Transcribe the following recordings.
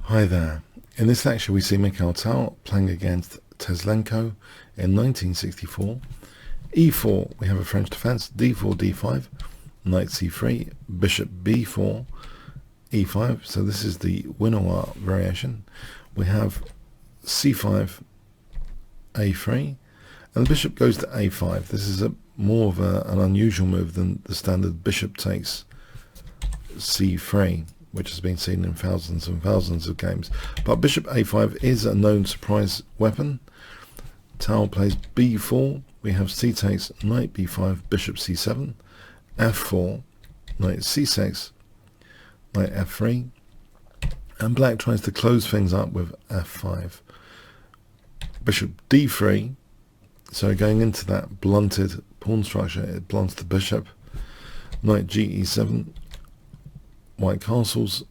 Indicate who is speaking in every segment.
Speaker 1: Hi there. In this lecture we see Mikhail Tal playing against Teslenko in 1964. e4, we have a French defense, d4, d5, knight c3, bishop b4, e5, so this is the Winawer variation. We have c5, a3, and the bishop goes to a5. This is more of an unusual move than the standard bishop takes c3, which has been seen in thousands and thousands of games. But bishop a5 is a known surprise weapon. Tal plays b4. We have c takes, knight b5, bishop c7, f4, knight c6, knight f3, and black tries to close things up with f5. Bishop d3, so going into that blunted pawn structure, it blunts the bishop. Knight ge7, white castles,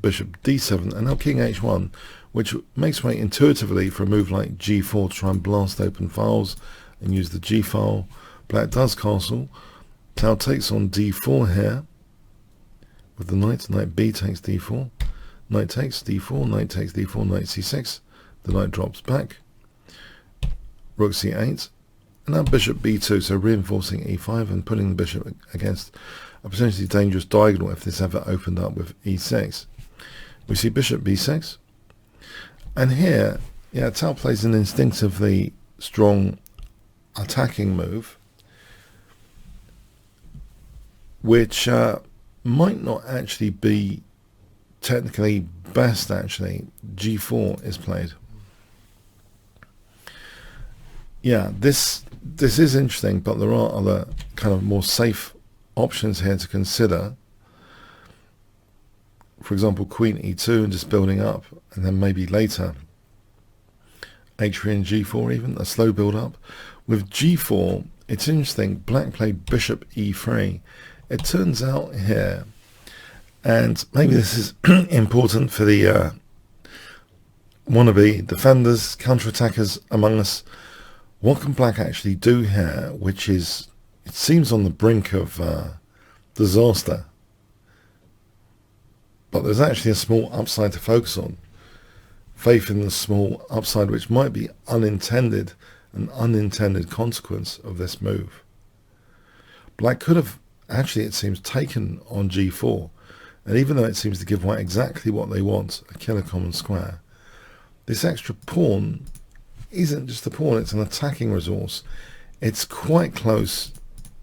Speaker 1: bishop d7, and now king h1, which makes way intuitively for a move like g4 to try and blast open files and use the g file. Black does castle. Tal takes on d4 here with the knight. Knight b takes d4, knight takes d4, knight takes d4, knight c6. The knight drops back. Rook c8, and now bishop b2, so reinforcing e5 and putting the bishop against a potentially dangerous diagonal if this ever opened up with e6. We see bishop b6, and here, Tal plays an instinctively strong attacking move, which might not actually be technically best. Actually, g4 is played. This is interesting, but there are other kind of more safe options here to consider. For example, queen e2 and just building up, and then maybe later h3 and g4, even a slow build up. With g4, it's interesting. Black played bishop e3. It turns out here, and maybe this is important for the wannabe defenders, counterattackers among us. What can black actually do here, which is, it seems on the brink of disaster, but there's actually a small upside to focus on. Faith in the small upside, which might be unintended, an unintended consequence of this move. Black could have actually, it seems, taken on g4, and even though it seems to give white exactly what they want, a killer common square, this extra pawn isn't just a pawn, it's an attacking resource. It's quite close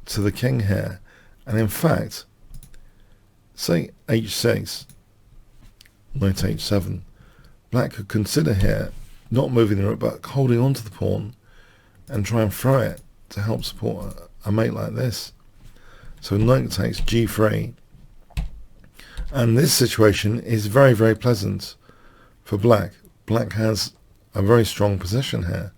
Speaker 1: to the king here, and in fact, say h6, knight h7, black could consider here not moving the rook but holding on to the pawn and try and throw it to help support a mate like this. So knight takes g3, and this situation is very, very pleasant for black. Black has a very strong position here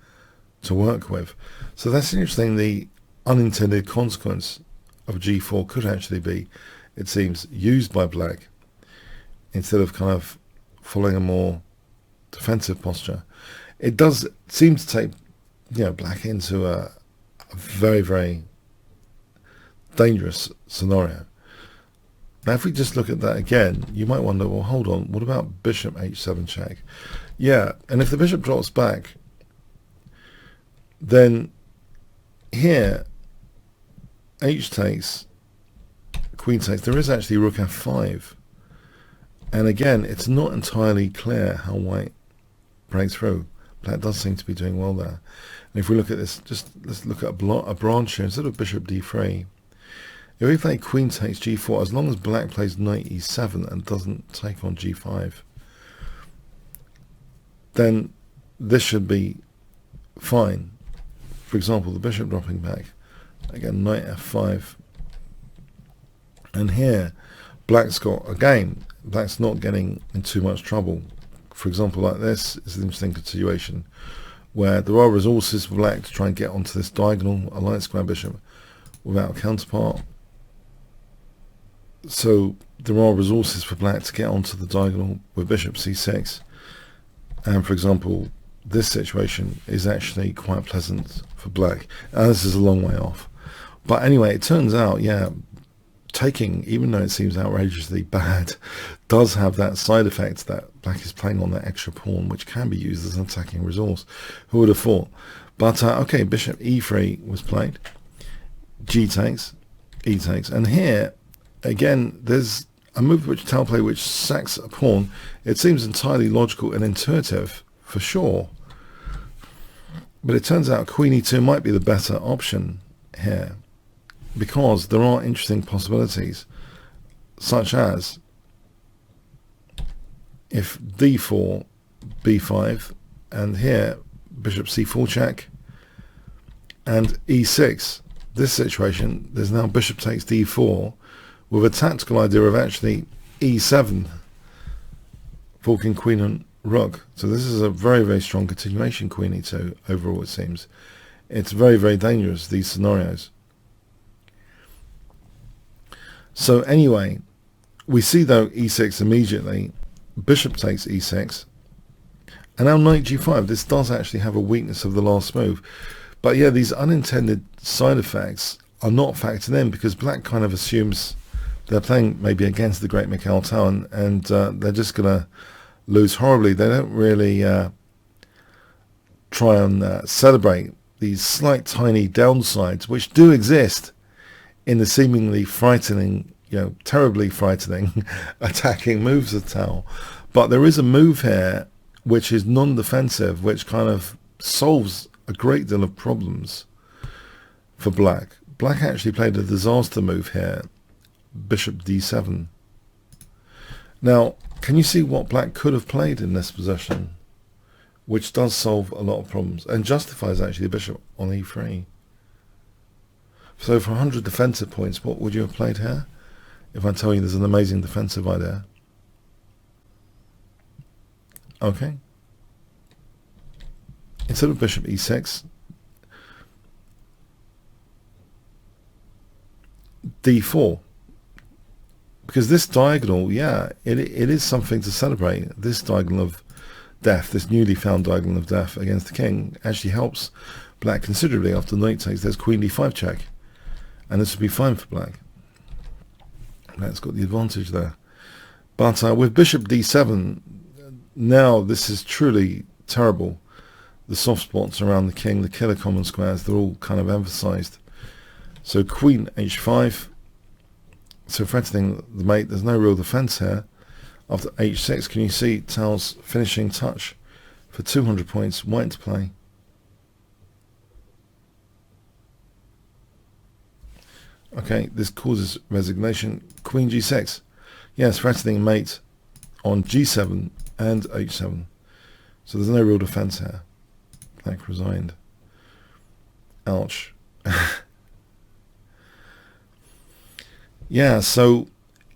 Speaker 1: to work with. So that's interesting. The unintended consequence of g4 could actually be, it seems, used by black instead of kind of following a more defensive posture. It does seem to take black into a very, very dangerous scenario. Now if we just look at that again, you might wonder, well, hold on, what about bishop h7 check? And if the bishop drops back, then here h takes, queen takes, there is actually rook f5, and again it's not entirely clear how white breaks through. Black does seem to be doing well there. And if we look at this, just let's look at a branch here. Instead of bishop d3, if we play queen takes g4, as long as black plays knight e7 and doesn't take on g5, then this should be fine. For example, the bishop dropping back, again knight f5, and here black's got a game. Black's not getting in too much trouble. For example, like this is an interesting situation where there are resources for black to try and get onto this diagonal, a light square bishop, without a counterpart. So there are resources for black to get onto the diagonal with bishop c6. And for example, this situation is actually quite pleasant for black. And this is a long way off. But anyway, it turns out, taking, even though it seems outrageously bad, does have that side effect that black is playing on that extra pawn, which can be used as an attacking resource. Who would have thought? But okay, bishop e3 was played. G takes, e takes, and here again there's a move which Tal played which sacks a pawn. It seems entirely logical and intuitive for sure, but it turns out queen e2 might be the better option here, because there are interesting possibilities, such as if d4, b5, and here bishop c4 check, and e6. This situation, there's now bishop takes d4 with a tactical idea of actually e7, forking queen and rook. So this is a very, very strong continuation, queen e2 overall it seems. It's very, very dangerous, these scenarios. So anyway, we see though e6 immediately, bishop takes e6, and now knight g5. This does actually have a weakness of the last move. But yeah, these unintended side effects are not factored in because black kind of assumes they're playing maybe against the great Mikhail Tal, and they're just going to lose horribly. They don't really try and celebrate these slight tiny downsides which do exist in the seemingly frightening, terribly frightening attacking moves of Tal. But there is a move here which is non-defensive, which kind of solves a great deal of problems for black. Black actually played a disaster move here, bishop d7. Now, can you see what black could have played in this position, which does solve a lot of problems and justifies actually the bishop on e3? So for 100 defensive points, what would you have played here? If I tell you there's an amazing defensive idea. Okay. Instead of bishop e6, d4. Because this diagonal, yeah, it is something to celebrate. This diagonal of death, this newly found diagonal of death against the king, actually helps black considerably. After knight takes, there's queen d5 check. And this would be fine for black. Black's got the advantage there. But with bishop d7, now this is truly terrible. The soft spots around the king, the killer common squares, they're all kind of emphasized. So queen h5. So threatening the mate, there's no real defense here. After h6, can you see Tal's finishing touch for 200 points, white to play. Okay, this causes resignation. Queen g6. Yes, threatening mate on g7 and h7. So there's no real defense here. Black resigned. Ouch. Yeah, so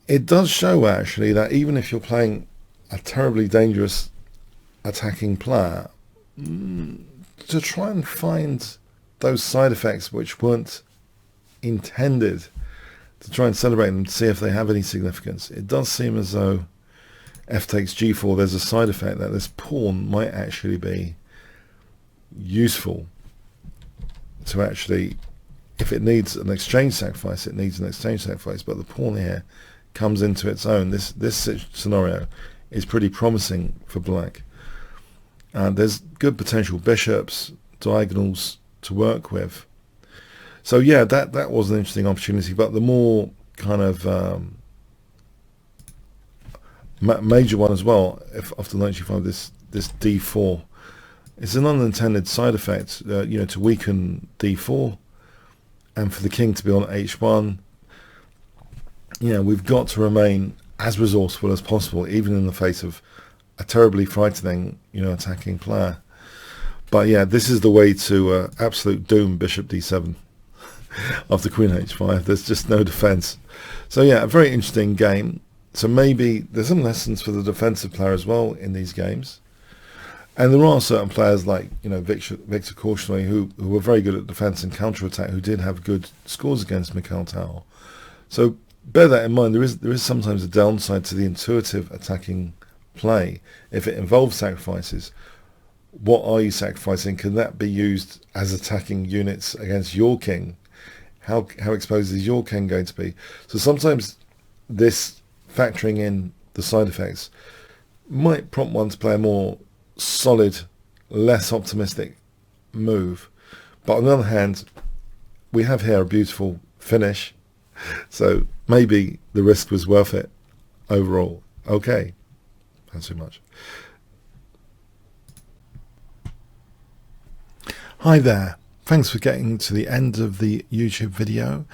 Speaker 1: it does show actually that even if you're playing a terribly dangerous attacking player, to try and find those side effects which weren't intended, to try and celebrate them, to see if they have any significance, it does seem as though f takes g4, there's a side effect that this pawn might actually be useful to actually, if it needs an exchange sacrifice, it needs an exchange sacrifice, but the pawn here comes into its own. This scenario is pretty promising for black. There's good potential bishops, diagonals to work with. So yeah, that was an interesting opportunity, but the more kind of major one as well, if after knight g5, this d4, it's an unintended side effect, to weaken d4 and for the king to be on h1. We've got to remain as resourceful as possible, even in the face of a terribly frightening, attacking player. But yeah, this is the way to absolute doom bishop d7 after queen h5. There's just no defense. So yeah, a very interesting game. So maybe there's some lessons for the defensive player as well in these games. And there are certain players like, Victor Korchnoi, who were very good at defense and counterattack, who did have good scores against Mikhail Tal. So bear that in mind. There is sometimes a downside to the intuitive attacking play. If it involves sacrifices, what are you sacrificing? Can that be used as attacking units against your king? how exposed is your king going to be? So sometimes this factoring in the side effects might prompt one to play a more solid, less optimistic move. But on the other hand, we have here a beautiful finish, so maybe the risk was worth it overall. Okay, thanks so much. Hi there. Thanks for getting to the end of the YouTube video.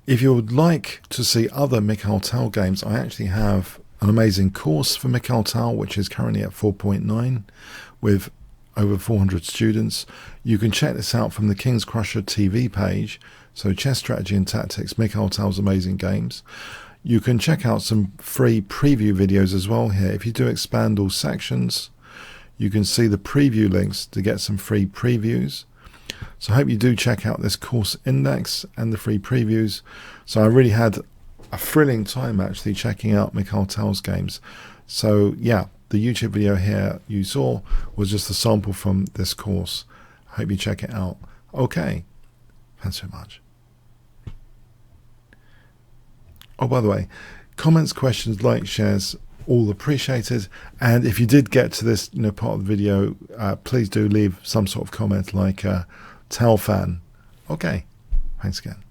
Speaker 1: If you would like to see other Mikhail Tal games, I actually have an amazing course for Mikhail Tal, which is currently at 4.9 with over 400 students. You can check this out from the Kingscrusher TV page. So Chess Strategy and Tactics, Mikhail Tal's amazing games. You can check out some free preview videos as well here. If you do expand all sections, you can see the preview links to get some free previews. So I hope you do check out this course index and the free previews. So I really had a thrilling time actually checking out Mikhail Tal's games. So yeah, the YouTube video here you saw was just a sample from this course. I hope you check it out. Okay, thanks so much. Oh, by the way, comments, questions, likes, shares, all appreciated. And if you did get to this part of the video, please do leave some sort of comment like Tal fan. Okay, thanks again.